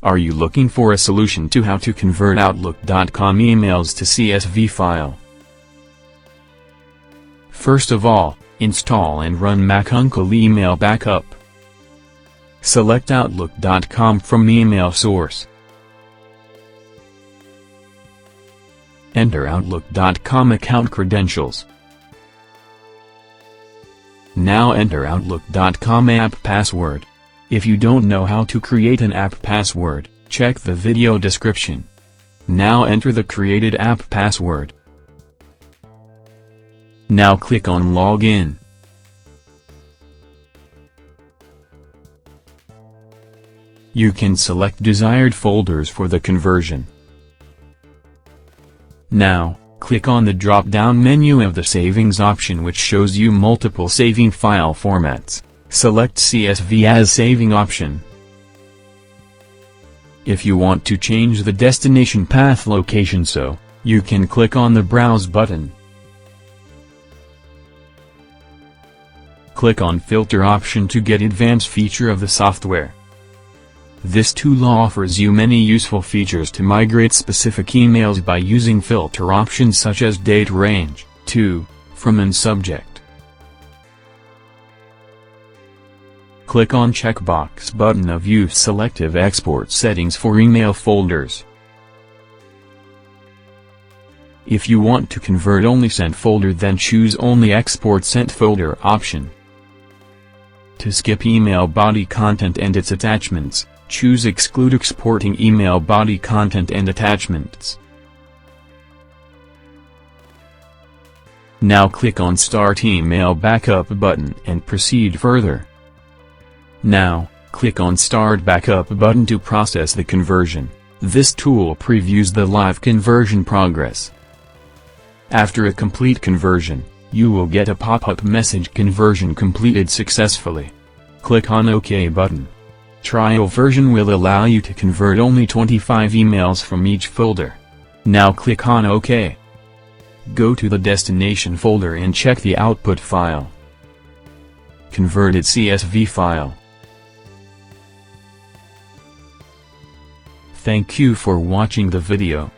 Are you looking for a solution to how to convert Outlook.com emails to CSV file? First of all, install and run Mac Uncle Email Backup. Select Outlook.com from email source. Enter Outlook.com account credentials. Now enter Outlook.com app password. If you don't know how to create an app password, check the video description. Now enter the created app password. Now click on Login. You can select desired folders for the conversion. Now, click on the drop-down menu of the Savings option, which shows you multiple saving file formats. Select CSV as saving option. If you want to change the destination path location, you can click on the Browse button. Click on Filter option to get advanced feature of the software. This tool offers you many useful features to migrate specific emails by using filter options such as date range, to, from and subject. Click on checkbox button of Use Selective Export Settings for email folders. If you want to convert only sent folder, then choose only Export Sent Folder option. To skip email body content and its attachments, choose Exclude Exporting Email Body Content and Attachments. Now click on Start Email Backup button and proceed further. Now, click on Start Backup button to process the conversion. This tool previews the live conversion progress. After a complete conversion, you will get a pop-up message "Conversion completed successfully." Click on OK button. Trial version will allow you to convert only 25 emails from each folder. Now click on OK. Go to the destination folder and check the output file. Converted CSV file. Thank you for watching the video.